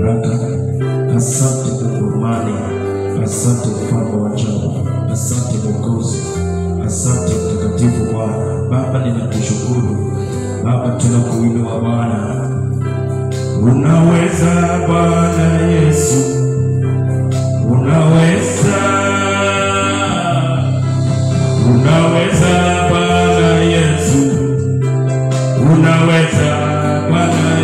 baraka. Asante Mungu amani. Asante mfalme wa ajabu. Asante Mwokozi. Asante mtakatifu Bwana. Baba ninakushukuru. Baba tunakuinua Bwana. Unaweza Bwana Yesu. Unaweza. Unaweza Bwana Yesu. Unaweza Bwana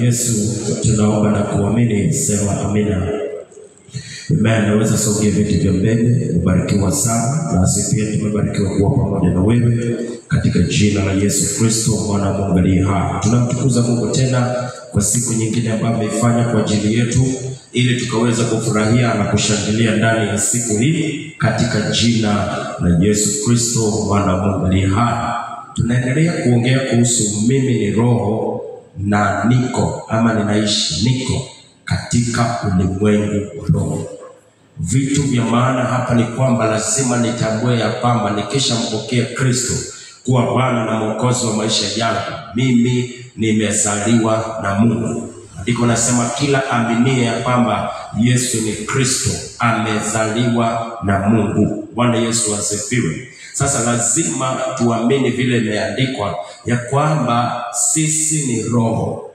Yesu. Tunaomba na kuamini, sema amina. Amen. Naweza sogea viti vya mbele. Ubarikiwa sana, na sisi pia tumebarikiwa kuwa pamoja na wewe katika jina la Yesu Kristo mwana wa Mungu aliye hai. Tunamtukuza Mungu tena kwa siku nyingine ambayo ameifanya kwa ajili yetu ili tukaweza kufurahia na kushangilia ndani ya siku hii katika jina la Yesu Kristo mwana wa Mungu aliye hai. Tunaendelea kuongea kuhusu mimi ni roho na niko ama niko katika ulimwengu wa roho. Vitu vya maana hapa ni kwamba lazima nitambue ya kwamba nikishampokea Kristo kuwa Bwana na Mwokozi wa maisha yangu, mimi nimezaliwa na Mungu. Ndiko nasema kila aminie ya kwamba Yesu ni Kristo amezaliwa na Mungu. Bwana Yesu asifiwe. Sasa lazima tuamini vile imeandikwa ya kwamba sisi ni roho.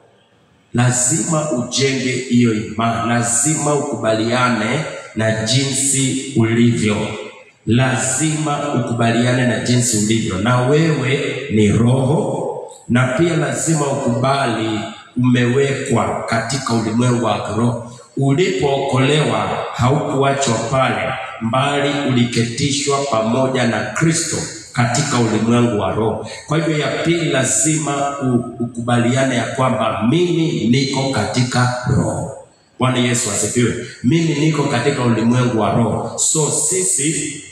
Lazima ujenge hiyo imani. Lazima ukubaliane na jinsi ulivyo. Lazima ukubaliane na jinsi ulivyo. Na wewe ni roho. Na pia lazima ukubali umewekwa katika ulimwengu wa roho. Ulipookolewa haukuachwa pale, bali uliketishwa pamoja na Kristo katika ulimwengu wa roho. Kwa hivyo ya pili, lazima ukubaliane ya kwamba mimi niko katika roho. Bwana Yesu asifiwe. Mimi niko katika ulimwengu wa roho. So sisi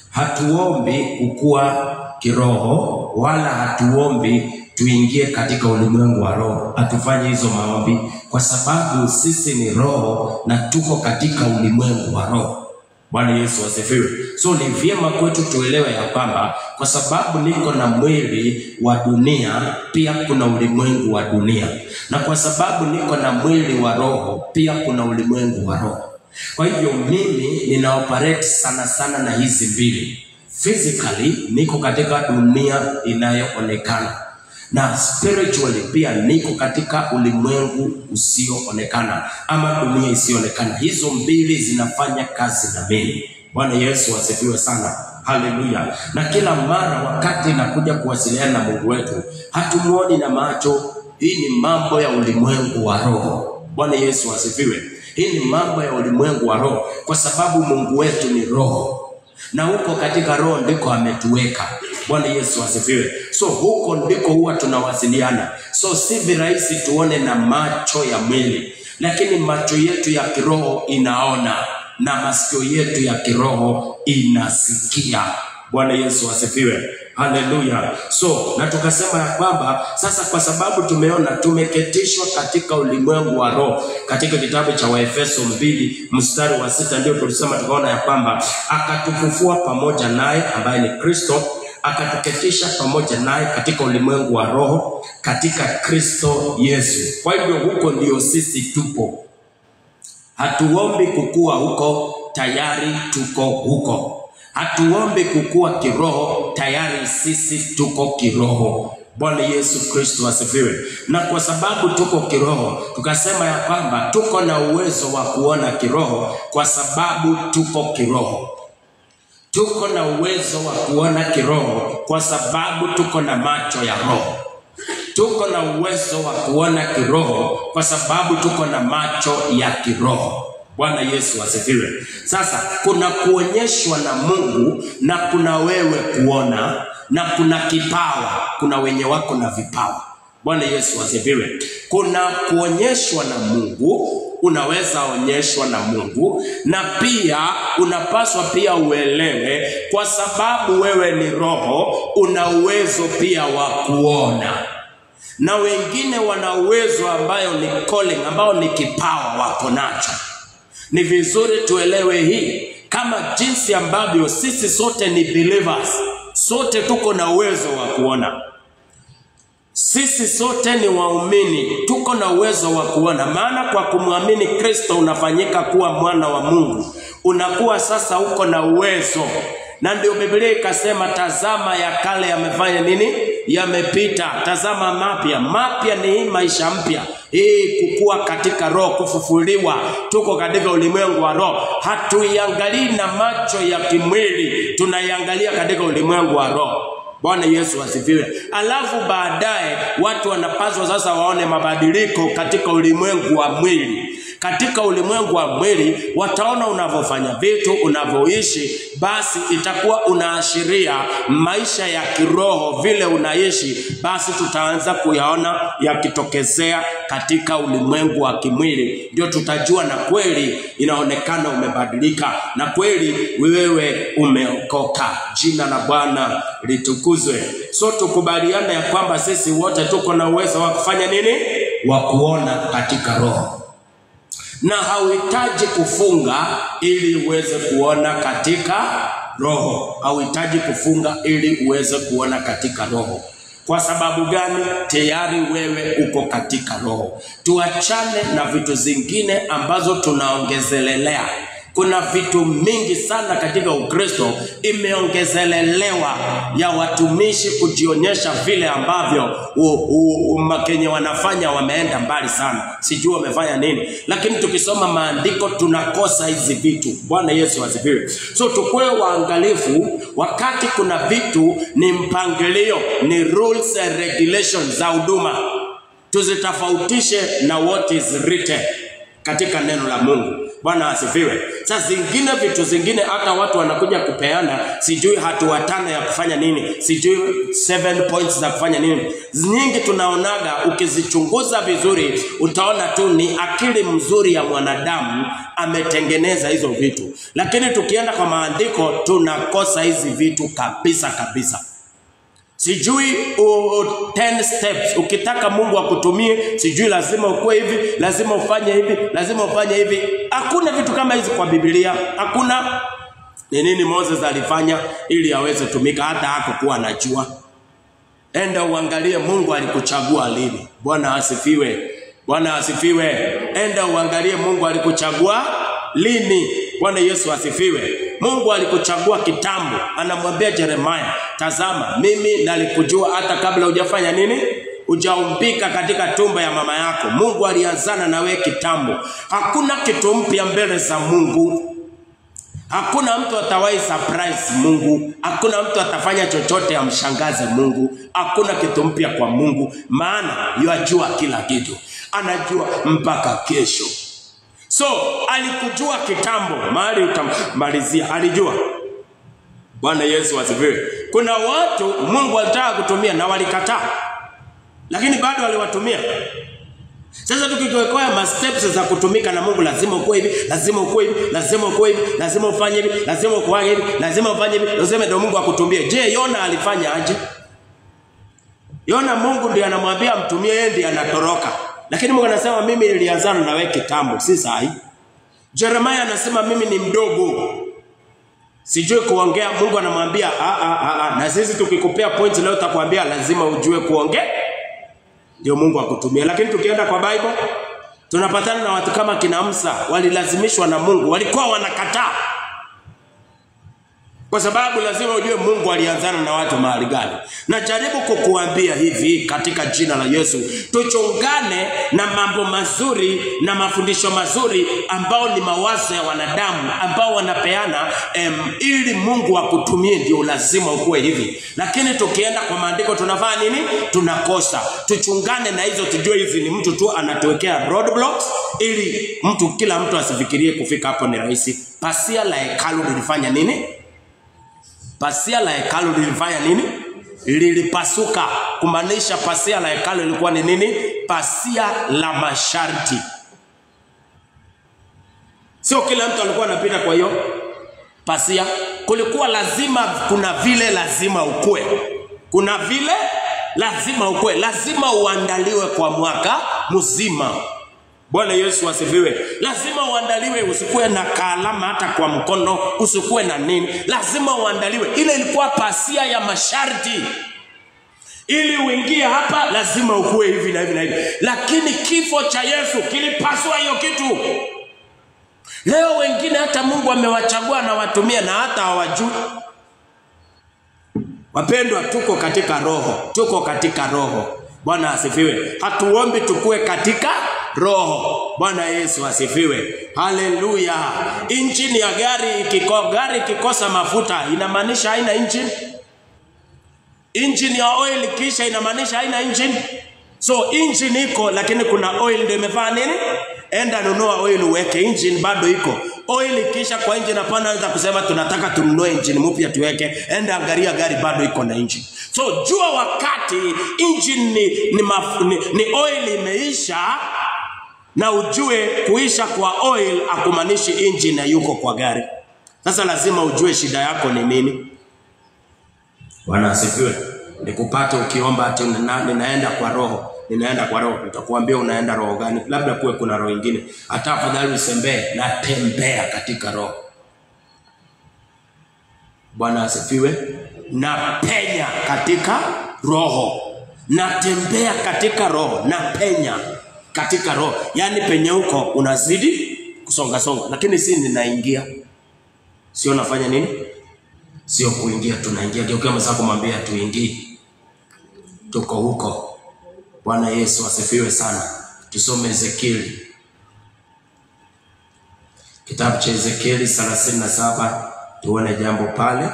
hatuombi kukua kiroho, wala hatuombi tuingie katika ulimwengu wa roho. Hatufanyi hizo maombi kwa sababu sisi ni roho na tuko katika ulimwengu wa roho. Bwana Yesu asifiwe. So ni vyema kwetu tuelewe ya kwamba kwa sababu niko na mwili wa dunia, pia kuna ulimwengu wa dunia. Na kwa sababu niko na mwili wa roho, pia kuna ulimwengu wa roho. Kwa hivyo mimi ninaoperate sana na hizi mbili. Physically niko katika dunia inayoonekana, na spiritually pia niko katika ulimwengu usioonekana ama dunia isiyoonekana. Hizo mbili zinafanya kazi na mimi. Bwana Yesu asifiwe sana. Haleluya. Na kila mara wakati nakuja kuwasiliana na Mungu wetu, hatumuoni na macho, Hii ni mambo ya ulimwengu wa roho. Bwana Yesu asifiwe. Hii ni mambo ya ulimwengu wa roho, kwa sababu Mungu wetu ni roho, na huko katika roho ndiko ametuweka. Bwana Yesu asifiwe. So huko ndiko huwa tunawasiliana. So si virahisi tuone na macho ya mwili, lakini macho yetu ya kiroho inaona na masikio yetu ya kiroho inasikia. Bwana Yesu asifiwe. Haleluya. So na tukasema ya kwamba sasa, kwa sababu tumeona tumeketishwa katika ulimwengu wa roho, katika kitabu cha Waefeso 2 mstari wa 6 ndio tulisema, tukaona ya kwamba akatufufua pamoja naye, ambaye ni Kristo, akatuketisha pamoja naye katika ulimwengu wa roho katika Kristo Yesu. Kwa hivyo huko ndio sisi tupo. Hatuombi kukua huko, tayari tuko huko. Hatuombi kukua kiroho, tayari sisi tuko kiroho. Bwana Yesu Kristo asifiwe. Na kwa sababu tuko kiroho, tukasema ya kwamba tuko na uwezo wa kuona kiroho, kwa sababu tuko kiroho. Tuko na uwezo wa kuona kiroho kwa sababu tuko na macho ya roho. Tuko na uwezo wa kuona kiroho kwa sababu tuko na macho ya kiroho. Bwana Yesu asifiwe. Sasa kuna kuonyeshwa na Mungu na kuna wewe kuona, na kuna kipawa. Kuna wenye wako na vipawa. Bwana Yesu asifiwe. Kuna kuonyeshwa na Mungu, unaweza onyeshwa na Mungu, na pia unapaswa pia uelewe, kwa sababu wewe ni roho, una uwezo pia wa kuona. Na wengine wana uwezo ambayo ni calling, ambao ni kipawa wako nacho. Ni vizuri tuelewe hii, kama jinsi ambavyo sisi sote ni believers, sote tuko na uwezo wa kuona. Sisi sote ni waumini, tuko na uwezo wa kuona. Maana kwa kumwamini Kristo unafanyika kuwa mwana wa Mungu. Unakuwa sasa uko na uwezo. Na ndio Biblia ikasema, tazama ya kale yamefanya nini? Yamepita, tazama mapya. Mapya ni hii maisha mpya. Hii kukua katika roho, kufufuliwa. Tuko katika ulimwengu wa roho. Hatuiangalii na macho ya kimwili, tunaiangalia katika ulimwengu wa roho. Bwana Yesu asifiwe. Alafu baadaye watu wanapaswa sasa waone mabadiliko katika ulimwengu wa mwili. Katika ulimwengu wa mwili wataona unavyofanya vitu, unavyoishi, basi itakuwa unaashiria maisha ya kiroho vile unaishi, basi tutaanza kuyaona yakitokezea katika ulimwengu wa kimwili. Ndio tutajua na kweli inaonekana umebadilika, na kweli wewe umeokoka. Jina la Bwana litukuzwe. So tukubaliana ya kwamba sisi wote tuko na uwezo wa kufanya nini? Wa kuona katika roho. Na hauhitaji kufunga ili uweze kuona katika roho. Hauhitaji kufunga ili uweze kuona katika roho. Kwa sababu gani? Tayari wewe uko katika roho. Tuachane na vitu zingine ambazo tunaongezelelea. Kuna vitu mingi sana katika Ukristo imeongezelelewa ya watumishi kujionyesha vile ambavyo makenye wanafanya wameenda mbali sana. Sijui wamefanya nini, lakini tukisoma maandiko tunakosa hizi vitu. Bwana Yesu asifiwe. So tukue waangalifu wakati kuna vitu ni mpangilio, ni rules and regulations za huduma. Tuzitofautishe na what is written katika neno la Mungu. Bwana asifiwe. Sasa zingine vitu zingine hata watu wanakuja kupeana, sijui hatua 5 ya kufanya nini, sijui 7 points za kufanya nini. Nyingi tunaonaga, ukizichunguza vizuri utaona tu ni akili mzuri ya mwanadamu ametengeneza hizo vitu. Lakini tukienda kwa maandiko tunakosa hizi vitu kabisa kabisa. Sijui 10 steps ukitaka Mungu akutumie, sijui lazima ukue hivi, lazima ufanye hivi, lazima ufanye hivi. Hakuna vitu kama hizi kwa Biblia. Hakuna. Ni nini Moses alifanya ili aweze tumika hata hakuwa anajua? Enda uangalie Mungu alikuchagua lini. Bwana asifiwe. Bwana asifiwe. Enda uangalie Mungu alikuchagua lini. Bwana Yesu asifiwe. Mungu alikuchagua kitambo. Anamwambia Yeremia, tazama mimi nalikujua hata kabla hujafanya nini? Hujaumbika katika tumbo ya mama yako. Mungu alianzana na wewe kitambo. Hakuna kitu mpya mbele za Mungu. Hakuna mtu atawahi surprise Mungu. Hakuna mtu atafanya chochote amshangaze Mungu. Hakuna kitu mpya kwa Mungu, maana yajua kila kitu. Anajua mpaka kesho. So alikujua kitambo, mahali utamalizia alijua. Bwana Yesu asifiwe. Kuna watu Mungu alitaka kutumia na walikataa, lakini bado aliwatumia. Sasa tukiwekea ma steps za kutumika na Mungu, lazima ukue hivi, lazima ukue hivi, lazima ukue hivi, lazima ufanye hivi, lazima ukue hivi, lazima ufanye hivi, useme ndio Mungu akutumie. Je, Yona alifanya aje? Yona Mungu ndiye anamwambia mtumie, yeye ndiye anatoroka. Lakini Mungu anasema mimi nilianzana na wewe kitambo, si sahi. Jeremiah anasema mimi ni mdogo, sijui kuongea. Mungu anamwambia na sisi tukikupea point leo tutakwambia lazima ujue kuongea ndio Mungu akutumia. Lakini tukienda kwa Bible tunapatana na watu kama kina Musa, walilazimishwa na Mungu, walikuwa wanakataa. Kwa sababu lazima ujue Mungu alianzana na watu mahali gani. Na jaribu kukuambia hivi katika jina la Yesu, tuchungane na mambo mazuri na mafundisho mazuri ambao ni mawazo ya wanadamu ambao wanapeana ili Mungu akutumie, ndio lazima ukue hivi. Lakini tukienda kwa maandiko tunafanya nini? Tunakosa. Tuchungane na hizo, tujue hizi ni mtu tu anatuwekea roadblocks ili kila mtu asifikirie kufika hapo ni rahisi. Pasia la hekalu lilifanya nini? Pasia la hekalu lilifanya nini? Lilipasuka. Kumaanisha pasia la hekalu lilikuwa ni nini? Pasia la masharti. Sio kila mtu alikuwa anapita kwa hiyo pasia. Kulikuwa lazima, kuna vile lazima ukue. Kuna vile lazima ukue. Lazima uandaliwe kwa mwaka mzima. Bwana Yesu asifiwe. Lazima uandaliwe, usikuwe na kaalama hata kwa mkono, usikuwe na nini. Lazima uandaliwe. Ile ilikuwa pasia ya masharti. Ili uingie hapa lazima ukue hivi na hivi na hivi. Lakini kifo cha Yesu kilipasua hiyo kitu. Leo wengine hata Mungu amewachagua na watumia na hata hawajui. Wapendwa, tuko katika roho. Tuko katika roho. Bwana asifiwe. Hatuombi tukue katika roho. Bwana Yesu asifiwe. Haleluya. Engine ya gari ikikosa mafuta inamaanisha haina engine. Engine ya oil kisha inamaanisha haina engine. So engine iko, lakini kuna oil ndio imefanya nini? Enda nunua oil uweke, engine bado iko. Oil kisha kwa engine hapana anza kusema tunataka tununue engine mpya tuweke. Enda angalia gari bado iko na engine. So jua wakati engine ni oil imeisha, na ujue kuisha kwa oil akumanishi engine na yuko kwa gari. Sasa lazima ujue shida yako ni nini. Bwana asifiwe. Nikupate ukiomba ati ninaenda kwa roho. Ninaenda kwa roho. Nitakuambia unaenda roho gani? Labda kuwe kuna roho nyingine. Hata afadhali usembee na tembea katika roho. Bwana asifiwe. Na penya katika roho. Na tembea katika roho. Na penya katika roho. Yani penye huko unazidi kusonga songa. Lakini si ninaingia. Sio nafanya nini? Sio kuingia, tunaingia. Geukia mwenzako kumwambia tuingie. Tuko huko. Bwana Yesu asifiwe sana. Tusome Ezekieli. Kitabu cha Ezekieli 37, tuone jambo pale.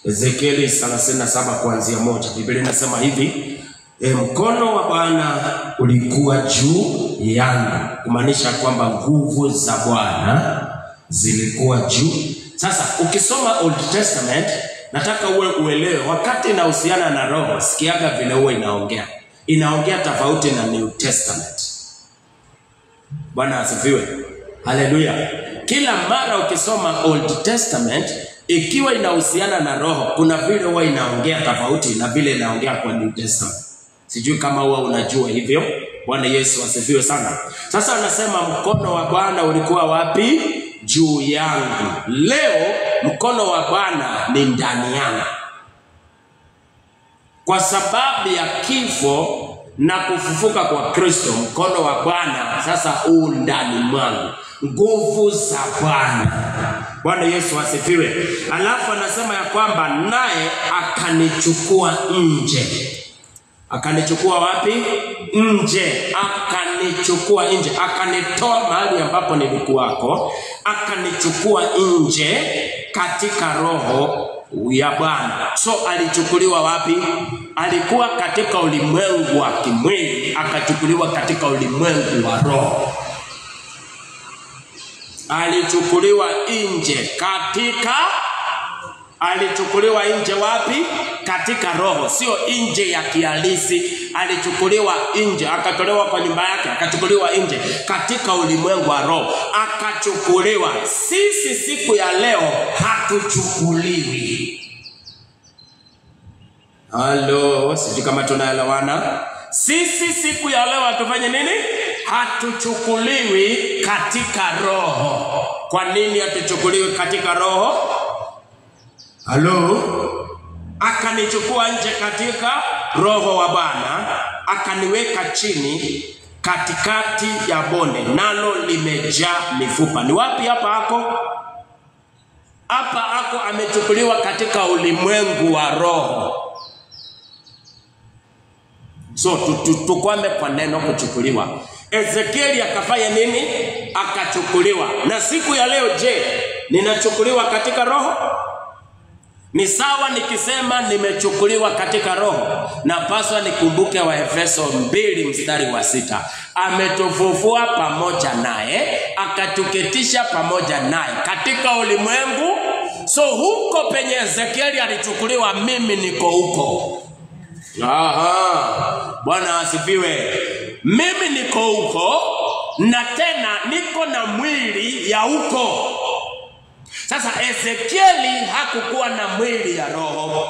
Ezekieli 37 kuanzia 1. Biblia inasema hivi, mkono wa Bwana ulikuwa juu yangu. Kumaanisha kwamba nguvu za Bwana zilikuwa juu. Sasa ukisoma Old Testament, nataka uelewe wakati inahusiana na roho, sikiaga vile huwa inaongea. Inaongea tofauti na New Testament. Bwana asifiwe. Haleluya. Kila mara ukisoma Old Testament ikiwa inahusiana na roho, kuna vile huwa inaongea tofauti na vile inaongea kwa New Testament. Sijui kama huwa unajua hivyo. Bwana Yesu asifiwe sana. Sasa anasema mkono wa Bwana ulikuwa wapi? Juu yangu. Leo mkono wa Bwana ni ndani yangu. Kwa sababu ya kifo na kufufuka kwa Kristo, mkono wa Bwana sasa ndani mwangu. Nguvu za Bwana. Bwana Yesu asifiwe. Alafu anasema ya kwamba naye akanichukua nje. Akanichukua wapi? Nje. Akanichukua nje. Akanitoa mahali ambapo nilikuwako, akanichukua nje katika roho ya Bwana. So alichukuliwa wapi? Alikuwa katika ulimwengu wa kimwili, akachukuliwa katika ulimwengu wa roho. Alichukuliwa nje katika, alichukuliwa nje wapi? Katika roho, sio nje ya kihalisi. Alichukuliwa nje, akatolewa kwa nyumba yake, akachukuliwa nje katika ulimwengu wa roho, akachukuliwa. Sisi siku ya leo hatuchukuliwi. Halo, sisi kama tunaelewana? Sisi siku ya leo hatufanye nini? Hatuchukuliwi katika roho. Kwa nini hatuchukuliwi katika roho? Halo? Akanichukua nje katika roho wa Bwana, akaniweka chini katikati ya bonde, nalo limejaa mifupa. Ni wapi hapa ako? Hapa ako amechukuliwa katika ulimwengu wa roho. So tukwame kwa neno kuchukuliwa. Ezekieli akafanya nini? Akachukuliwa. Na siku ya leo, je, ninachukuliwa katika roho? Ni sawa nikisema nimechukuliwa katika roho, na paswa nikumbuke wa Efeso 2:6. Ametufufua pamoja naye, akatuketisha pamoja naye katika ulimwengu. So huko penye Ezekieli alichukuliwa, mimi niko huko. Bwana asifiwe. Mimi niko huko, na tena niko na mwili ya huko. Sasa Ezekieli hakukuwa na mwili ya roho.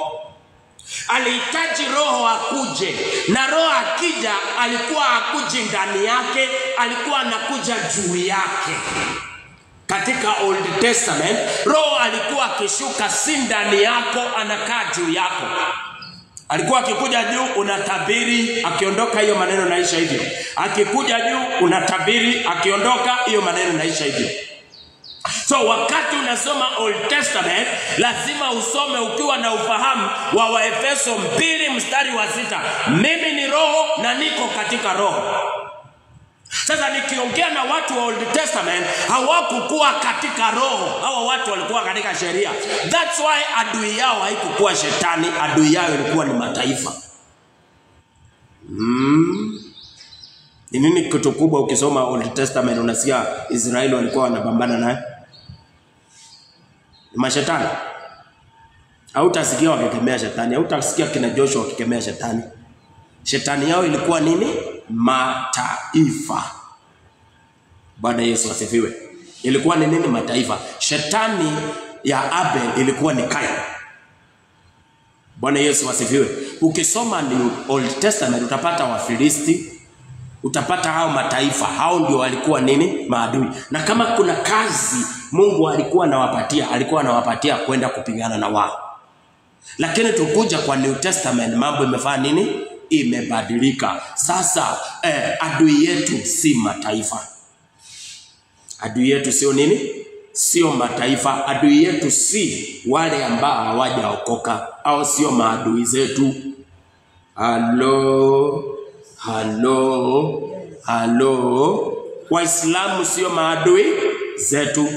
Alihitaji roho akuje, na roho akija alikuwa akuji ndani yake, alikuwa anakuja juu yake. Katika Old Testament, roho alikuwa akishuka si ndani yako, anakaa juu yako. Alikuwa akikuja juu unatabiri, akiondoka hiyo maneno naisha hivyo. Akikuja juu unatabiri, akiondoka hiyo maneno naisha hivyo. So wakati unasoma Old Testament, lazima usome ukiwa na ufahamu wa Waefeso 2:6. Mimi ni roho na niko katika roho. Sasa nikiongea na watu wa Old Testament, hawakukuwa katika roho. Hawa watu walikuwa katika sheria. That's why adui yao haikukuwa shetani, adui yao ilikuwa ni mataifa. Ni nini kitu kubwa ukisoma Old Testament unasikia Israeli walikuwa wanapambana naye? Ni mashetani. Hautasikia wakikemea shetani, hautasikia kina Joshua wakikemea shetani. Shetani yao ilikuwa nini? Mataifa. Bwana Yesu asifiwe. Ilikuwa ni nini? Mataifa. Shetani ya Abel ilikuwa ni Kain. Bwana Yesu asifiwe. Ukisoma ni Old Testament utapata Wafilisti, utapata hao mataifa, hao ndio walikuwa nini? Maadui. Na kama kuna kazi Mungu alikuwa anawapatia kwenda kupigana na wao. Lakini tukuja kwa New Testament, mambo imefanya nini? Imebadilika. Sasa adui yetu si mataifa. Adui yetu sio nini? Sio mataifa. Adui yetu si wale ambao hawajaokoka, au sio maadui zetu. Halo. Waislamu sio maadui zetu.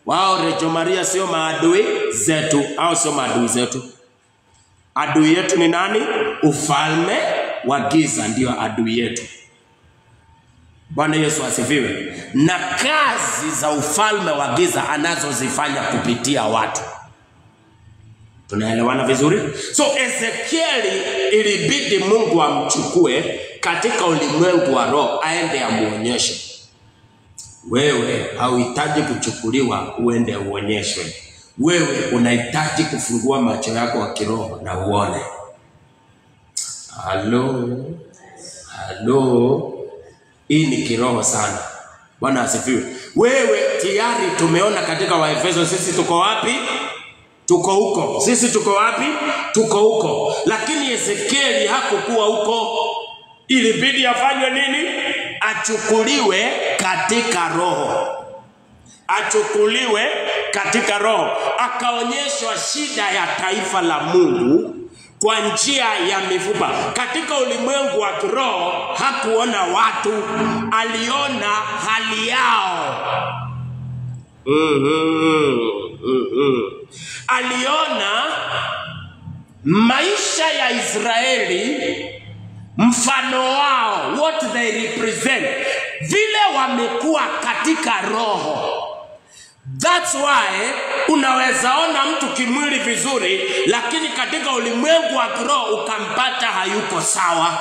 Wao Rejo Maria sio maadui zetu, au sio maadui zetu. Adui yetu ni nani? Ufalme wa giza ndio adui yetu. Bwana Yesu asifiwe. Na kazi za ufalme wa giza anazozifanya kupitia watu. Tunaelewana vizuri? So Ezekieli ilibidi Mungu amchukue katika ulimwengu wa roho, aende amuonyeshe. Wewe hauhitaji kuchukuliwa uende uonyeshwe. Wewe unahitaji kufungua macho yako ya kiroho na uone. Halo. Hii ni kiroho sana. Bwana asifiwe. Wewe tayari tumeona katika Waefeso sisi tuko wapi? Tuko huko. Sisi tuko wapi? Tuko huko. Lakini Ezekieli hakukuwa huko. Ilibidi afanywe nini? Achukuliwe katika roho. Achukuliwe katika roho. Akaonyeshwa shida ya taifa la Mungu kwa njia ya mifupa. Katika ulimwengu wa kiroho hakuona watu, aliona hali yao. Aliona maisha ya Israeli, mfano wao, what they represent, vile wamekuwa katika roho. That's why unaweza ona mtu kimwili vizuri, lakini katika ulimwengu wa kiroho ukampata hayuko sawa.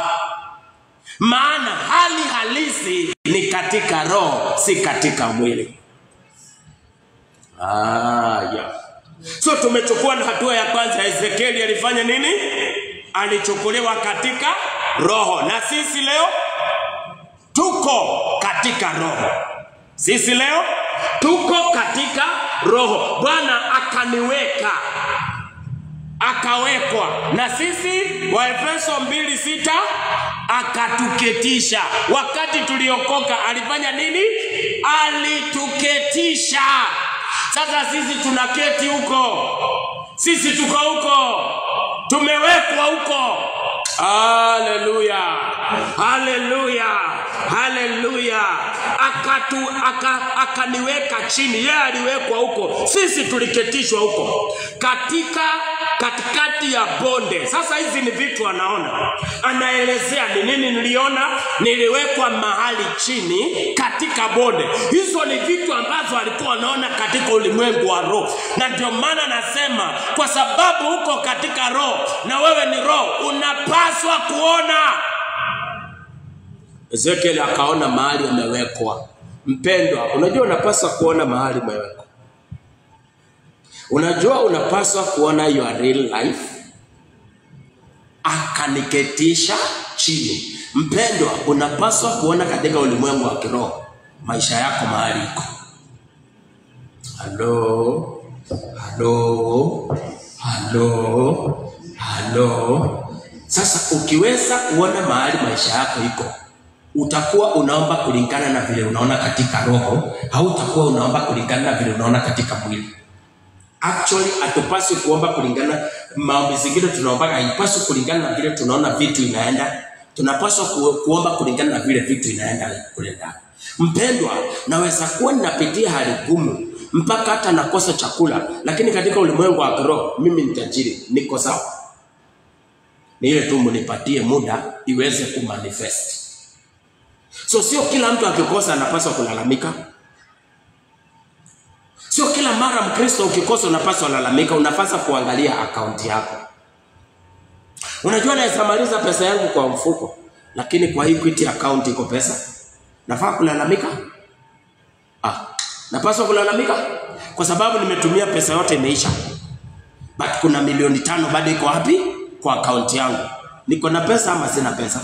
Maana hali halisi ni katika roho, si katika mwili. Yeah. So tumechukua na hatua ya kwanza. Ezekieli alifanya nini? Alichukuliwa katika roho. Na sisi leo tuko katika roho. Sisi leo tuko katika roho. Bwana akaniweka, akawekwa. Na sisi Waefeso 2:6 akatuketisha. Wakati tuliokoka alifanya nini? Alituketisha. Sasa sisi tunaketi huko. Sisi tuko huko. Tumewekwa huko. Haleluya. Haleluya. Haleluya. Akaniweka chini. Yeye aliwekwa huko. Sisi tuliketishwa huko. Katikati ya bonde. Sasa hizi ni vitu anaona. Anaelezea ni nini niliona. Niliwekwa mahali chini katika bonde. Hizo ni vitu ambazo alikuwa anaona katika ulimwengu wa roho. Na ndio maana nasema, kwa sababu uko katika roho na wewe ni roho, unapaswa kuona. Ezekiel akaona mahali amewekwa. Mpendwa, unajua unapaswa kuona mahali umewekwa. Unajua unapaswa kuona your real life. Akaniketisha chini. Mpendwa, unapaswa kuona katika ulimwengu wa kiroho maisha yako mahali iko. Hello. Hello. Hello. Hello. Sasa ukiweza kuona mahali maisha yako iko, utakuwa unaomba kulingana na vile unaona katika roho, hautakuwa unaomba kulingana na vile unaona katika mwili. Actually, atupasi kuomba kulingana, maombi zingine tunaomba haipaswi kulingana na vile tunaona vitu inaenda. Tunapaswa kuomba kulingana na vile vitu inaenda kule ndani. Mpendwa, naweza kuwa ninapitia hali ngumu mpaka hata nakosa chakula, lakini katika ulimwengu wa kiroho mimi ni tajiri, niko sawa. Ni ile tu mnipatie muda iweze kumanifest. So sio kila mtu akikosa anapaswa kulalamika. Sio kila mara Mkristo ukikosa unapaswa kulalamika. Unapaswa kuangalia akaunti yako. Unajua naweza maliza pesa yangu kwa mfuko, lakini kwa Equity account iko pesa. Nafaa kulalamika? Napaswa kulalamika kwa sababu nimetumia pesa yote imeisha. But kuna milioni 5 bado iko wapi? Kwa account yangu. Niko na pesa ama sina pesa?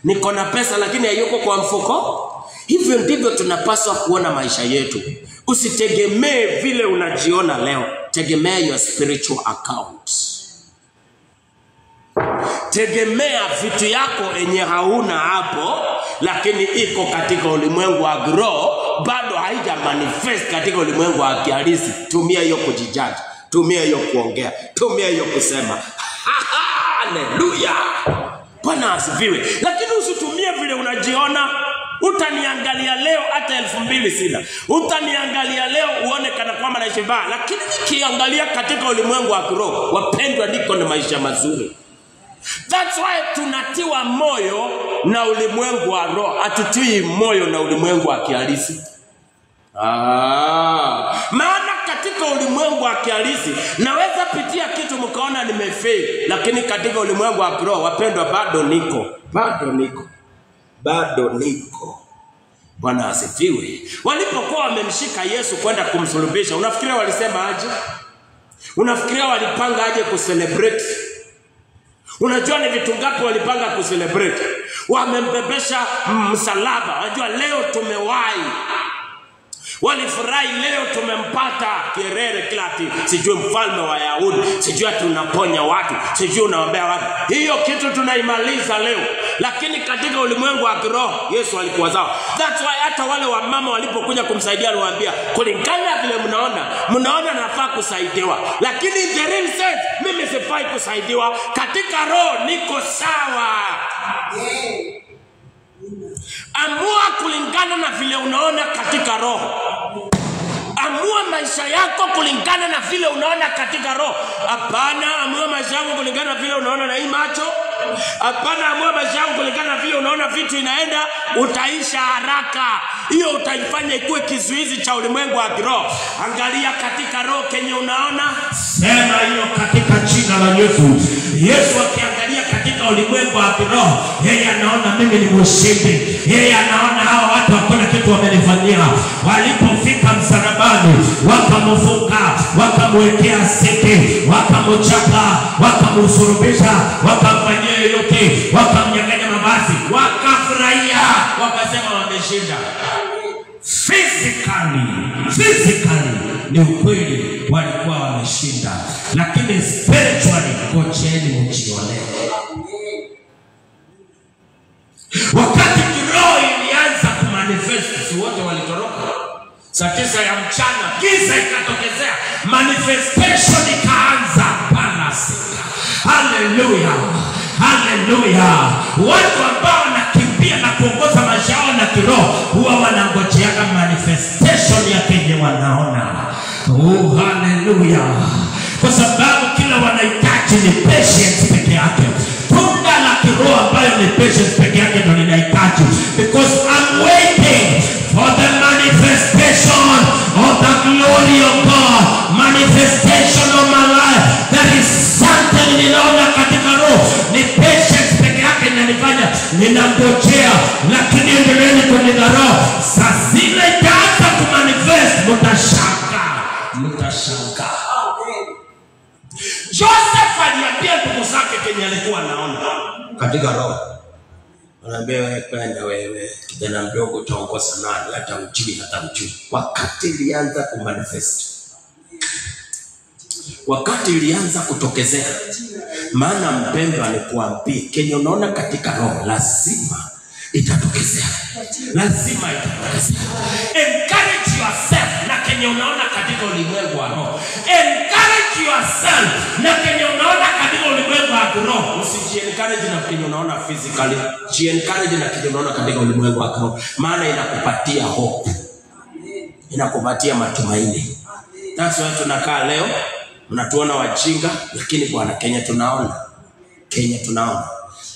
Niko na pesa lakini hayuko kwa mfuko. Hivyo ndivyo tunapaswa kuona maisha yetu. Usitegemee vile unajiona leo. Tegemea your spiritual account. Tegemea vitu yako enye hauna hapo, lakini iko katika ulimwengu wa roho, bado haija manifest katika ulimwengu wa kihalisi. Tumia hiyo kujijaji, tumia hiyo kuongea, tumia hiyo kusema. Haleluya. Bwana asifiwe. Lakini usitumie vile unajiona. Utaniangalia leo hata 2000 sina. Utaniangalia leo uone kana kwamba naishi vibaya, lakini nikiangalia katika ulimwengu wa kiroho, wapendwa, niko na maisha mazuri. That's why tunatiwa moyo na ulimwengu wa roho, atutiwi moyo na ulimwengu wa kihalisi. Maana katika ulimwengu wa kihalisi naweza pitia kitu mkaona nimefail, lakini katika ulimwengu wa kiroho, wapendwa, bado niko. Bwana asifiwe. Walipokuwa wamemshika Yesu kwenda kumsulubisha, unafikiria walisema aje? Unafikiria walipanga aje kucelebrate? Unajua ni vitu ngapi walipanga kucelebrate? Wamembebesha msalaba. Unajua leo tumewahi. Walifurahi leo tumempata Kerere Klati, sijui mfalme wa Yahudi, sijui tunaponya watu, sijui unaombea watu. Hiyo kitu tunaimaliza leo. lakini katika ulimwengu wa kiroho Yesu alikuwa sawa. That's why hata wale wamama walipokuja kumsaidia aliwaambia, kulingana vile mnaona nafaa kusaidiwa, lakini in the real sense mimi sifai kusaidiwa. Katika roho niko sawa. Amua kulingana na vile unaona katika roho. Amua maisha yako kulingana na vile unaona katika roho. Hapana, amua maisha yako kulingana na vile unaona na hii macho. Hapana, amua maisha yako kulingana na vile unaona vitu inaenda, utaisha haraka. Hiyo utaifanya ikuwe kizuizi cha ulimwengu wa kiroho. Angalia katika roho kenye unaona. Sema hiyo katika jina la Yesu. Yesu akiangalia katika ulimwengu wa kiroho, yeye anaona mimi ni mshindi. Yeye anaona hawa watu hakuna kitu wamenifanyia. Walipofika msalabani, wakamfunga, wakamwekea siki, wakamchapa, wakamsulubisha, wakamfanyia yote, wakamnyang'anya mavazi, wakafurahia, wakasema wameshinda. Physically ni ukweli walikuwa wameshinda, lakini spiritually kocheni mjione. Wakati kiroho ilianza kumanifest, si wote walitoroka. Saa 9 ya mchana giza ikatokezea, manifestation ikaanza. Panasika. Hallelujah. Watu ambao wanakimbia na kuongoza maisha yao na kiroho huwa wanangojeaga manifestation ya kenye wanaona. Oh, hallelujah. Kwa sababu kila wanahitaji ni patience peke yake. Tunda la kiroho ambayo ni patience peke yake ndio ninahitaji. Because I'm waiting for the manifestation of the glory of God. Manifestation of my life. That is something ninaona katika roho. Ni patience peke yake inanifanya ninangojea, lakini endeleeni kunidharau. Saa zile itaanza kumanifest, mtashangaa. Joseph aliambia ndugu zake kenye alikuwa anaona katika roho. Anaambia wewe kwenda, wewe kijana mdogo utaongoza nani, hata ujui. Wakati ilianza kumanifest, wakati ilianza kutokezea, maana mpendwa alikuambia kenye unaona katika roho lazima itatokezea. Encourage yourself na kenye unaona katika ulimwengu wa roho. Encourage yourself na kenye unaona katika ulimwengu wa roho. Usijiencourage na kenye unaona physically. Jiencourage na kenye unaona katika ulimwengu wa roho, maana inakupatia hope. Inakupatia matumaini. That's why tunakaa leo mnatuona wajinga, lakini Bwana Kenya tunaona.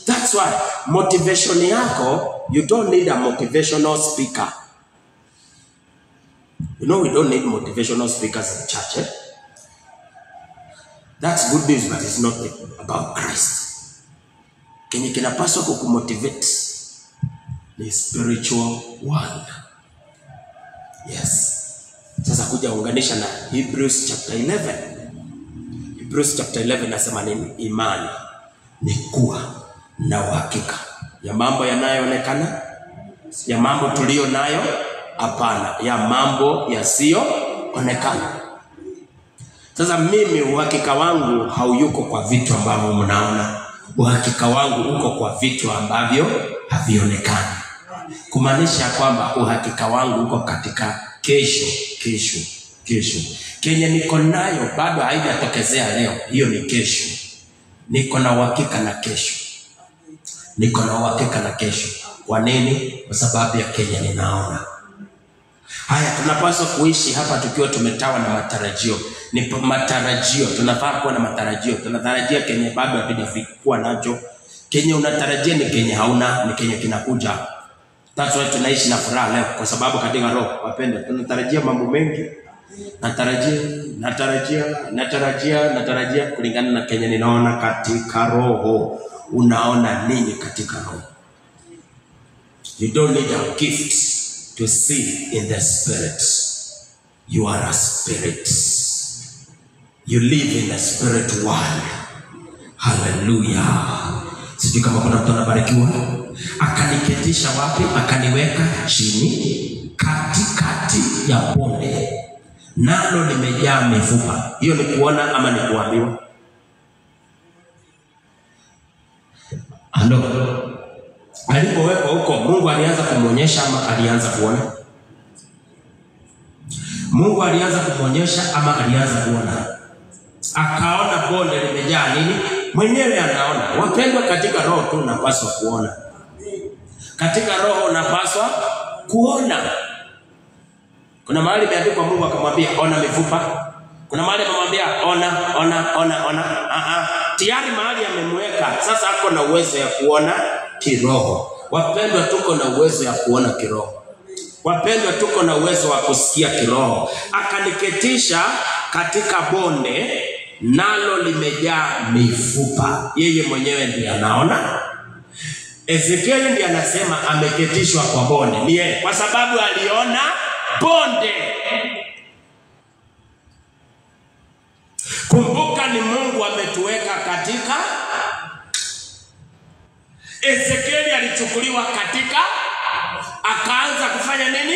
That's why motivation yako, you don't need a motivational speaker. You know, we don't need motivational speakers in church. That's good news, but it's not about Christ. Kenye kinapaswa kukumotivate ni spiritual world. Yes. Sasa kuja unganisha na Hebrews chapter 11. Hebrews chapter 11 nasema nini? Imani ni kuwa na uhakika ya mambo yanayoonekana, ya mambo tulio nayo, hapana, ya mambo yasiyoonekana. Sasa mimi uhakika wangu hauyuko kwa vitu ambavyo mnaona. Uhakika wangu uko kwa vitu ambavyo havionekani. Kumaanisha kwamba uhakika wangu uko katika kesho. Kenye niko nayo bado haijatokezea leo, hiyo ni kesho. Niko na uhakika na kesho. Kwa nini? Kwa sababu ya kenye ninaona. Haya, tunapaswa kuishi hapa tukiwa tumetawa na matarajio. Ni matarajio, tunafaa kuwa na matarajio. Tunatarajia kenye bado hatujafikia nacho. Kenye unatarajia ni kenye hauna, ni kenye kinakuja. That's why tunaishi na furaha leo, kwa sababu katika roho, wapendwa, tunatarajia mambo mengi. Natarajia kulingana na kenye ninaona katika roho. Unaona nini katika roho? You don't need a gift to see in the spirit. You are a spirit. You live in the spirit world. Hallelujah. Sijui kama kuna mtu anabarikiwa. Akaniketisha wapi? Akaniweka chini katikati ya bonde, nalo limejaa mifupa. Hiyo ni kuona ama ni kuambiwa? Ando. Alipowekwa huko, Mungu alianza kumuonyesha ama alianza kuona? Mungu alianza kumuonyesha ama alianza kuona? Akaona bonde limejaa nini? Mwenyewe anaona. Wapendwa, katika roho tu unapaswa kuona. Katika roho unapaswa kuona. Kuna mahali imeandikwa Mungu akamwambia ona mifupa. Kuna mahali amemwambia ona. Tayari mahali amemweka. Sasa ako na uwezo ya kuona kiroho. Wapendwa, tuko na uwezo ya kuona kiroho. Wapendwa, tuko na uwezo wa kusikia kiroho. Akaniketisha katika bonde, nalo limejaa mifupa. Yeye mwenyewe ndiye anaona. Ezekiel ndiye anasema ameketishwa kwa bonde. Ni yeye, kwa sababu aliona bonde. Kumbuka ni Mungu ametuweka katika. Ezekiel alichukuliwa katika, akaanza kufanya nini?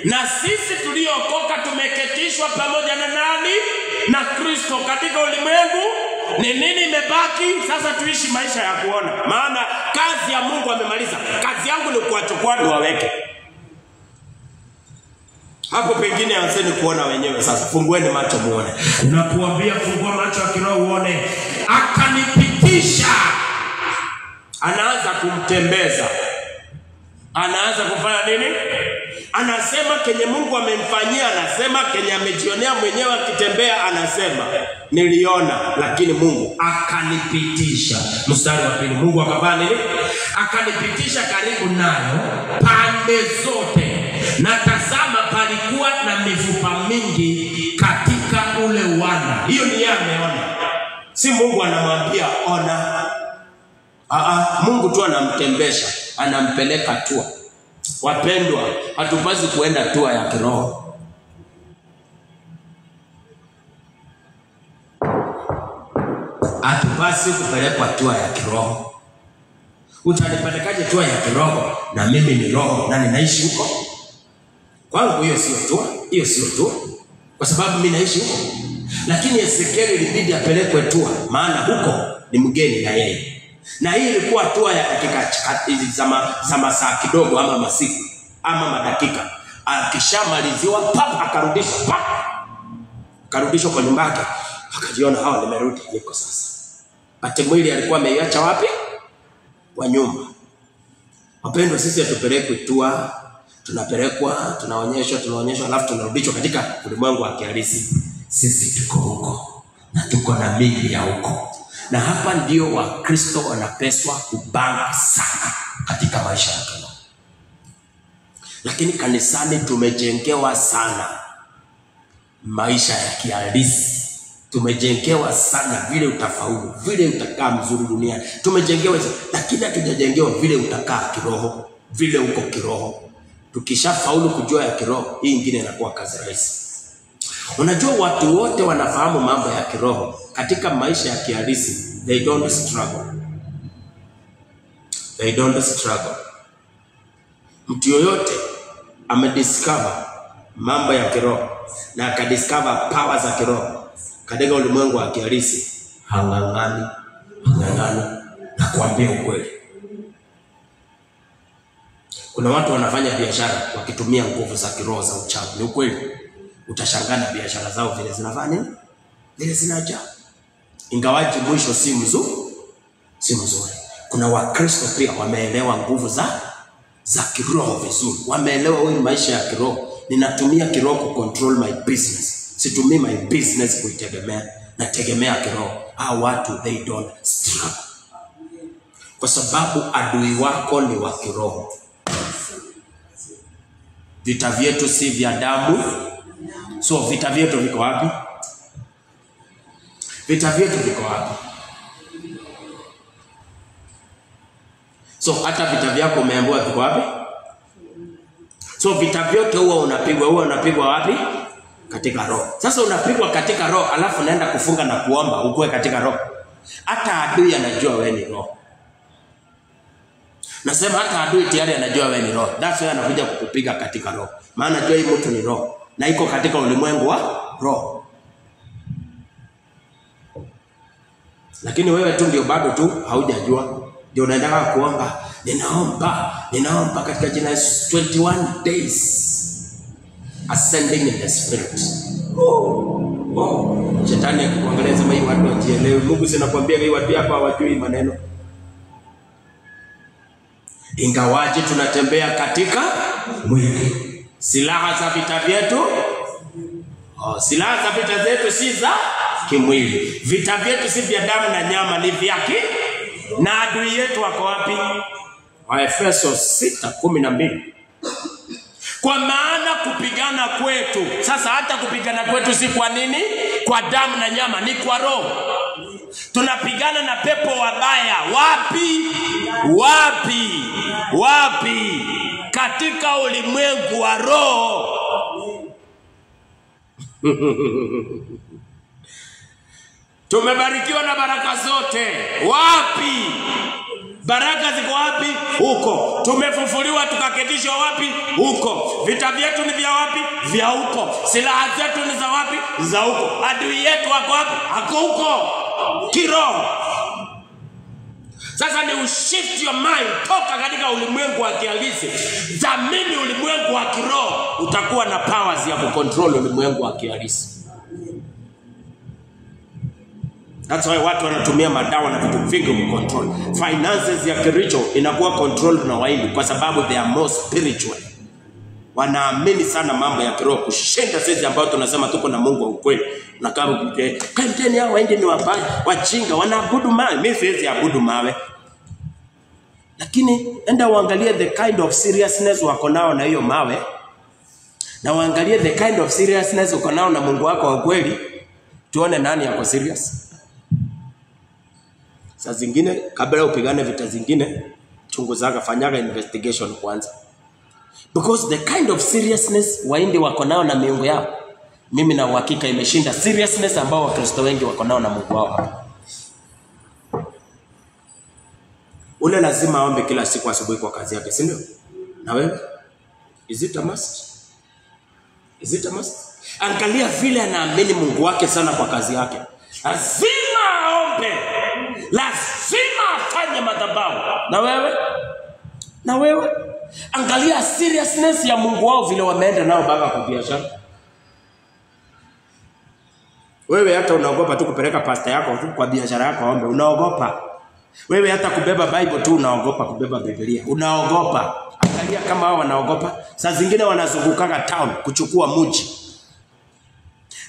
Na sisi tuliokoka tumeketishwa pamoja na nani? Na Kristo katika ulimwengu. Ni nini imebaki? Sasa tuishi maisha ya kuona. Maana kazi ya Mungu amemaliza. Kazi yangu ni kuwachukua niwaweke. Hapo pengine anzeni kuona wenyewe sasa. Fungueni macho muone. Nakuambia fungua macho ya kiroho uone. Akanipitisha. Anaanza kumtembeza. Anaanza kufanya nini? Anasema kenye Mungu amemfanyia, anasema kenye amejionea mwenyewe akitembea, anasema niliona lakini Mungu akanipitisha. Mstari wa pili, Mungu akafanya nini? Akanipitisha karibu nayo pande zote. Na tazama palikuwa na mifupa mingi katika ule uwanda. Hiyo ni yeye ameona. Si Mungu anamwambia ona. Mungu tu anamtembesha, anampeleka tua. Wapendwa, hatupasi kuenda tua ya kiroho. Hatupasi kupelekwa tua ya kiroho. Utanipelekaje tua ya kiroho na mimi ni roho na ninaishi huko? Kwangu hiyo sio tua, hiyo sio tua. Kwa sababu mimi naishi huko. Lakini Ezekiel ilibidi apelekwe tua, maana huko ni mgeni na yeye. Na hii ilikuwa hatua ya dakika za masaa kidogo ama masiku ama madakika. Akishamaliziwa akarudishwa kwa nyumba yake. Akajiona hawa nimerudi niko sasa. Ate mwili alikuwa ameiacha wapi? Kwa nyumba. Wapendwa, sisi hatupelekwe tua, tunapelekwa, tunaonyeshwa alafu tunarudishwa katika ulimwengu wa kihalisi. Sisi tuko huko na tuko na mili ya huko. Na hapa ndio Wakristo wanapeswa kubanga sana katika maisha ya kiroho. Lakini kanisani tumejengewa sana maisha ya kihalisi. Tumejengewa sana vile utafaulu, vile utakaa mzuri duniani. Tumejengewa, lakini hatujajengewa vile utakaa kiroho, vile uko kiroho. Tukishafaulu kujua ya kiroho, hii nyingine inakuwa kazi rahisi. Unajua watu wote wanafahamu mambo ya kiroho katika maisha ya kihalisi. They don't struggle. They don't struggle. Mtu yoyote amediscover mambo ya kiroho na akadiscover power za kiroho katika ulimwengu wa kihalisi, hangangani na kuambia ukweli. Kuna watu wanafanya biashara wakitumia nguvu za kiroho za uchawi. Ni ukweli. Utashangana biashara zao vile zinafanya nini? Vile zinajaa. Ingawaji mwisho si mzuri. Kuna Wakristo pia wameelewa nguvu za kiroho vizuri. Wameelewa hii maisha ya kiroho. Ninatumia kiroho ku control my business. Situmii my business kuitegemea. Nategemea kiroho. Hao watu they don't struggle. Kwa sababu adui wako ni wa kiroho. Vita vyetu si vya damu. So vita vyetu viko wapi? Vita vyetu viko wapi? So hata vita vyako umeambiwa viko wapi? So vita vyote huwa unapigwa wapi? Katika roho. Sasa unapigwa katika roho, alafu naenda kufunga na kuomba ukue katika roho. Hata adui anajua wewe ni roho. Nasema hata adui tayari anajua wewe ni roho. That's why anakuja kukupiga katika roho. Maana jua hii mtu ni roho na iko katika ulimwengu wa roho. Lakini wewe tu ndio bado tu haujajua. Ndio unaendelea kuomba, Ninaomba katika jina la Yesu. 21 days ascending in the spirit. Shetani akikuangalia sema hii watu wajielewe. Mungu sinakwambia hii watu hapa hawajui maneno. Ingawaje tunatembea katika mwili. Silaha za vita vyetu, silaha za vita zetu si za kimwili. Vita vyetu si vya damu na nyama, ni vya na adui yetu wako wapi? Waefeso 6:12. Kwa maana kupigana kwetu, sasa hata kupigana kwetu si kwa nini? Kwa damu na nyama, ni kwa roho. Tunapigana na pepo wabaya. Wapi? Katika ulimwengu wa roho. Tumebarikiwa na baraka zote. Wapi? Baraka ziko wapi? Huko. Tumefufuliwa tukaketishwa wapi? Huko. Vita vyetu ni vya wapi? Vya huko. Silaha zetu ni za wapi? Za huko. Adui yetu wako wapi? Hako huko. Kiroho. Sasa ni ushift your mind, toka katika ulimwengu wa kihalisi, dhamini ulimwengu wa kiroho, utakuwa na powers ya kucontrol ulimwengu wa kihalisi. That's why watu wanatumia madawa na vitu vingi kucontrol. Finances ya kiricho inakuwa controlled na waindi kwa sababu they are more spiritual. Wanaamini sana mambo ya kiroho kushinda sisi ambao tunasema tuko na Mungu wa ukweli. Na kama kike, kampeni hao waende ni wabaya, wajinga, wanaabudu mawe. Mimi siwezi abudu mawe. Lakini enda uangalie the kind of seriousness wako nao na hiyo mawe. Na uangalie the kind of seriousness uko nao na Mungu wako wa ukweli. Tuone nani yako serious. Saa zingine kabla upigane vita zingine, chunguzaga, fanyaga investigation kwanza. Because the kind of seriousness waindi wako nao na miungu yao, mimi na uhakika imeshinda seriousness ambao Wakristo wengi wako nao na Mungu wao hapa. Ule lazima aombe kila siku asubuhi kwa kazi yake, si ndio? Na wewe? Is it a must? Is it a must? Angalia vile anaamini Mungu wake sana kwa kazi yake. Lazima aombe. Lazima afanye madhabahu. Na wewe? Angalia seriousness ya Mungu wao vile wameenda nao mpaka kwa biashara. Wewe hata unaogopa tu kupeleka pasta yako kwa biashara yako aombe, unaogopa. Wewe hata kubeba Bible tu unaogopa, kubeba Biblia unaogopa. Angalia kama hao wanaogopa. Saa zingine wanazungukaga town kuchukua mji.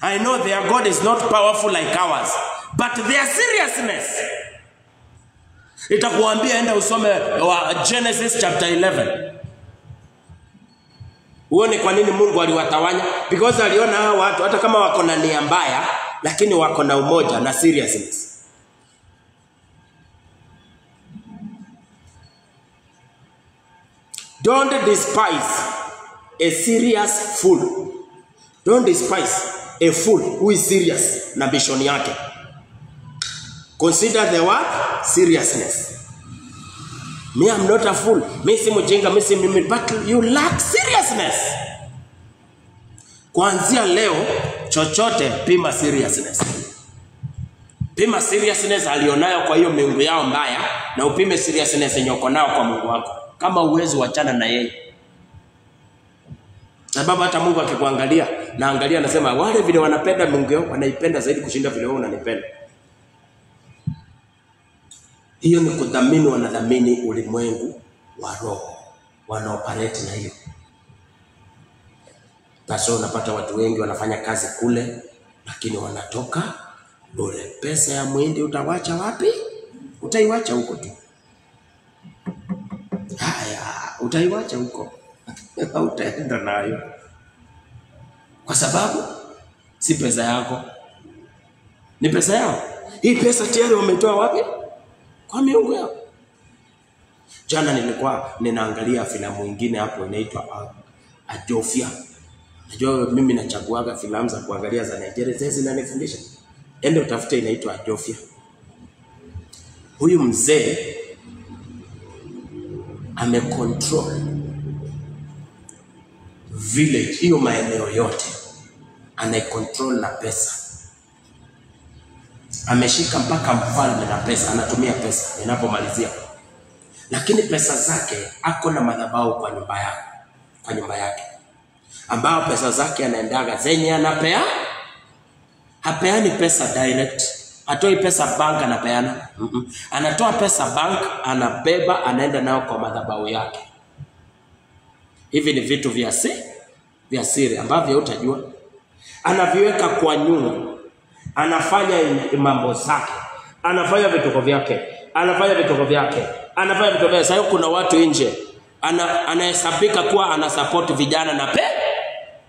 I know their God is not powerful like ours, but their seriousness. Itakuambia enda usome wa Genesis chapter 11. Uone kwa nini Mungu aliwatawanya. Because aliona hao watu hata kama wako na nia mbaya, lakini wako na umoja na seriousness. Don't despise a serious fool. Don't despise a fool who is serious na vision yake. Consider the word seriousness. Me, I'm not a fool. Me si mjinga, me si mimi, but you lack seriousness. Kuanzia leo chochote pima seriousness. Pima seriousness alionayo kwa hiyo miungu yao mbaya, na upime seriousness yenye uko nao kwa Mungu wako. Kama uwezi wachana na yeye. Sababu hata Mungu akikuangalia na angalia anasema wale vile wanapenda Mungu yao wanaipenda zaidi kushinda vile wewe unanipenda. Hiyo ni kudhamini, wanadhamini ulimwengu wa roho, wanaoperate na hiyo. Basi unapata watu wengi wanafanya kazi kule lakini wanatoka bure. Pesa ya mwindi utawacha wapi? Utaiwacha huko tu. Haya, utaiwacha huko. Utaenda nayo. Kwa sababu si pesa yako. Ni pesa yao. Hii pesa tayari wametoa wapi? Kwa miungu yao. Jana nilikuwa ninaangalia filamu nyingine hapo inaitwa Ajofia. Najua mimi nachaguaga filamu za kuangalia za Nigeria, zile zinanifundisha. Ende utafute, inaitwa Ajofia. Huyu mzee amecontrol village, hiyo maeneo yote anaicontrol na pesa. Ameshika mpaka mfalme na pesa, anatumia pesa. Ninapomalizia, lakini pesa zake ako na madhabahu kwa nyumba yake, ambao pesa zake anaendaga zenye anapea. Hapeani pesa direct, atoi pesa bank anapeana. Anatoa pesa bank, anabeba, anaenda nao kwa madhabahu yake. Hivi ni vitu vya siri ambavyo utajua. Anaviweka kwa nyumba, anafanya mambo zake, anafanya vituko vyake. Sasa kuna watu nje anahesabika kuwa anasupport vijana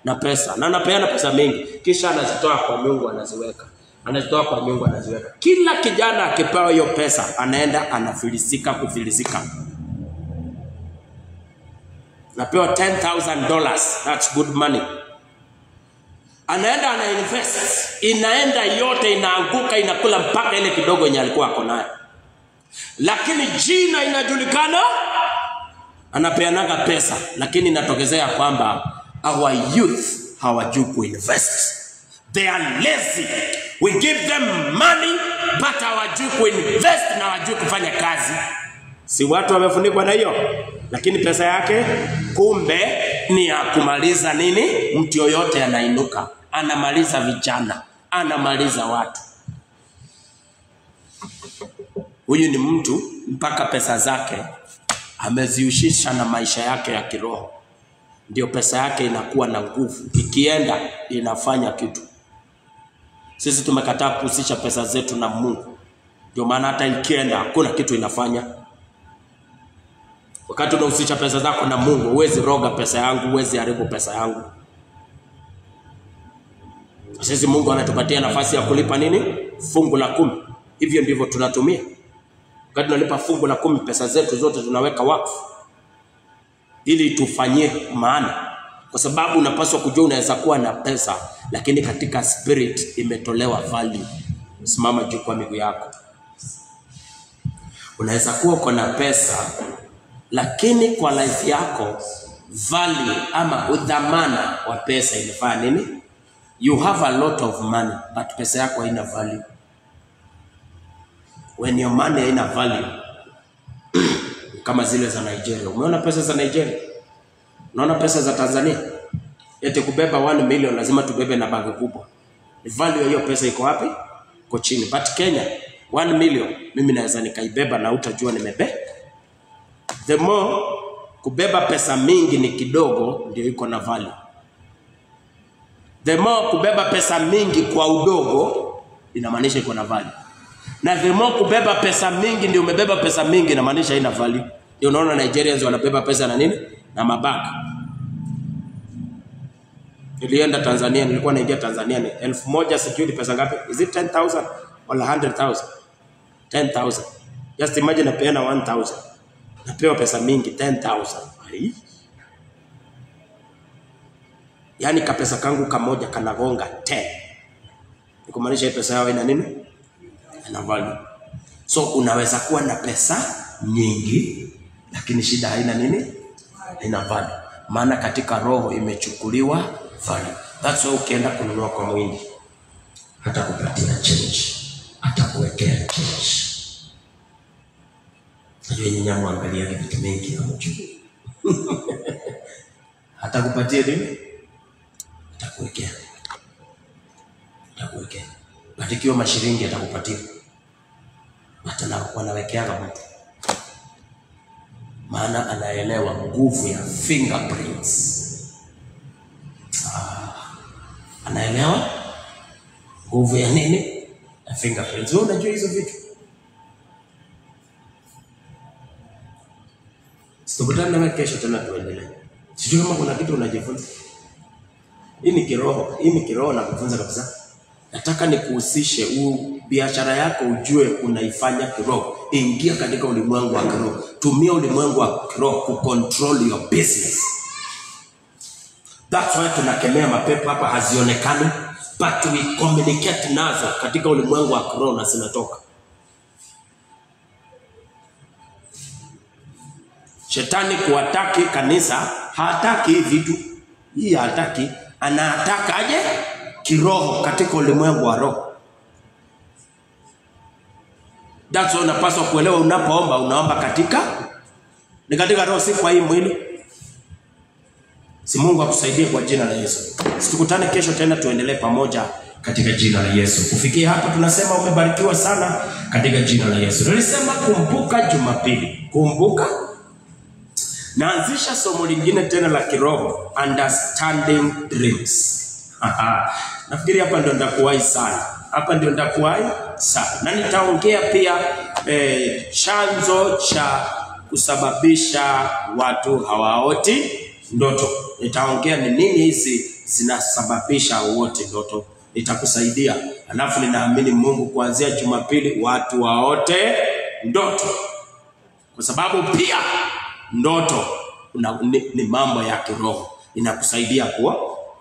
na pesa, na anapeana pesa mingi, kisha anazitoa kwa Mungu anaziweka. Kila kijana akipewa hiyo pesa anaenda anafilisika. Napewa $10,000, that's good money. Anaenda anainvest, inaenda yote, inaanguka, inakula mpaka ile kidogo yenye alikuwa ako nayo. Lakini jina inajulikana, anapeanaga pesa, lakini inatokezea kwamba our youth hawajui kuinvest. They are lazy. We give them money but hawajui kuinvest na hawajui kufanya kazi. Si watu wamefunikwa na hiyo? Lakini pesa yake kumbe ni ya kumaliza nini? Mtu yoyote anainuka, anamaliza vijana, anamaliza watu. Huyu ni mtu mpaka pesa zake amezihusisha na maisha yake ya kiroho. Ndio pesa yake inakuwa na nguvu, ikienda inafanya kitu. Sisi tumekataa kuhusisha pesa zetu na Mungu. Ndio maana hata ikienda hakuna kitu inafanya. Wakati unahusisha pesa zako na Mungu, huwezi roga pesa yangu, huwezi haribu pesa yangu. Sisi Mungu anatupatia nafasi ya kulipa nini? Fungu la 10. Hivyo ndivyo tunatumia. Wakati tunalipa fungu la 10, pesa zetu zote tunaweka wakfu ili tufanyie maana. Kwa sababu unapaswa kujua unaweza kuwa na pesa, lakini katika spirit imetolewa value. Simama juu kwa miguu yako. Unaweza kuwa uko na pesa, lakini kwa life yako value ama udhamana wa pesa inafanya nini? You have a lot of money but pesa yako haina value. When your money haina value, kama zile za Nigeria. Umeona pesa za Nigeria? Unaona pesa za Tanzania? Eti kubeba 1 million lazima tubebe na bagi kubwa. Value ya hiyo pesa iko wapi? Iko chini. But Kenya 1 million mimi naweza nikaibeba na utajua nimebeba. The more kubeba pesa mingi ni kidogo ndio iko na value. The more kubeba pesa mingi kwa udogo inamaanisha iko na value. Na the more kubeba pesa mingi ndio umebeba pesa mingi inamaanisha haina value. Ndio unaona Nigerians wanabeba pesa na nini? Na mabaki. Nilienda Tanzania, nilikuwa naingia Tanzania ni 1,000 sijui pesa ngapi? Is it 10,000 or 100,000? 10,000. Just imagine napeana 1,000. Napewa pesa mingi 10,000. Yaani kapesa kangu kamoja kanagonga 10. Nikumaanisha hii pesa yao ina nini? Ina value. So unaweza kuwa na pesa nyingi lakini shida haina nini? Ina value. Maana katika roho imechukuliwa value. That's why ukienda kununua kwa mwindi hata kupatia change, hata kuwekea change. Najua nyinyi mwangalia vitu mengi hapo juu. Hata kupatia nini? Atakuwekea. Batikiwa mashilingi atakupatia. Hata wanawekeaga mtu. Maana anaelewa nguvu ya fingerprints. Anaelewa nguvu ya nini? Ya fingerprints. Wewe unajua hizo vitu? Tukutane na kesho tena tuendelee. Sijui kama kuna kitu unajifunza. Hii ni kiroho na kufunza kabisa. Nataka nikuhusishe biashara yako ujue unaifanya kiroho. Ingia katika ulimwengu wa kiroho. Tumia ulimwengu wa kiroho ku control your business. That's why tunakemea mapepo hapa hazionekani, but we communicate nazo katika ulimwengu wa kiroho na zinatoka. Shetani kuataki kanisa, hataki vitu. Hii hataki, anataka aje kiroho katika ulimwengu wa roho. That's why unapaswa kuelewa unapoomba unaomba katika Ni katika roho, si kwa hii mwili. Si Mungu akusaidie kwa jina la Yesu. Tukutane kesho tena tuendelee pamoja katika jina la Yesu. Kufikia hapo tunasema umebarikiwa sana katika jina la Yesu. Tulisema kumbuka Jumapili. Kumbuka. Naanzisha somo lingine tena la kiroho, understanding dreams. Nafikiri hapa ndio ndakuwahi sana. Na nitaongea pia chanzo cha kusababisha watu hawaoti ndoto. Nitaongea ni nini hizi zinasababisha wote ndoto. Nitakusaidia. Alafu ninaamini Mungu kuanzia Jumapili watu waote ndoto. Kwa sababu pia ndoto ni mambo ya kiroho. Inakusaidia kuwa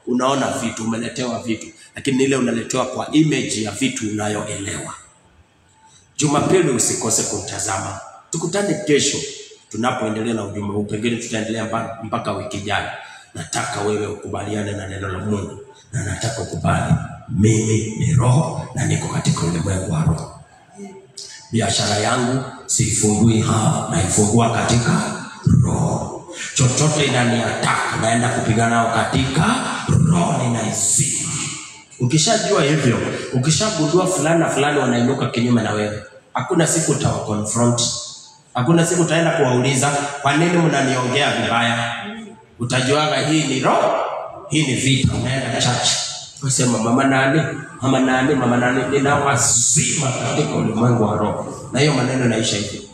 unaona vitu, umeletewa vitu, lakini ile unaletewa kwa image ya vitu unayoelewa. Jumapili usikose kutazama. Tukutane kesho tunapoendelea na ujumbe huu. Pengine tutaendelea mpaka wiki ijayo. Nataka wewe ukubaliane na neno la Mungu, na nataka ukubali mimi ni roho na niko katika ulimwengu wa roho. Biashara yangu siifungui hapa, naifungua katika roho. Chochote inaniataka naenda kupigana nao katika roho, ninaisima. Ukishajua hivyo, ukishagundua fulani na fulani wanainuka kinyume na wewe, hakuna siku utawa confront. Hakuna siku utaenda kuwauliza kwa nini mnaniongea vibaya. Utajuaga hii ni roho, hii ni vita. Unaenda church, unasema mama nani ninawazima katika ulimwengu wa roho. Na hiyo maneno naisha hivi.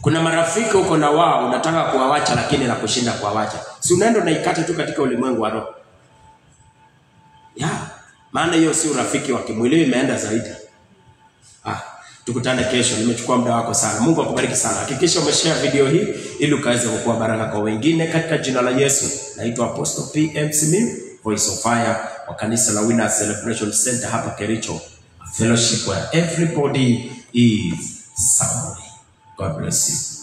Kuna marafiki uko na wao unataka kuwawacha, lakini na kushinda kuwawacha. Si unaenda na ikate tu katika ulimwengu wa roho. Maana hiyo si urafiki wa kimwili, imeenda zaidi. Tukutane kesho. Nimechukua muda wako sana. Mungu akubariki sana. Hakikisha umeshare video hii ili ukaweze kuwa baraka kwa wengine katika jina la Yesu. Naitwa Apostle PM Simiyu, Voice of Fire wa kanisa la Winners Celebration Center hapa Kericho. A fellowship where everybody is somebody. God bless you.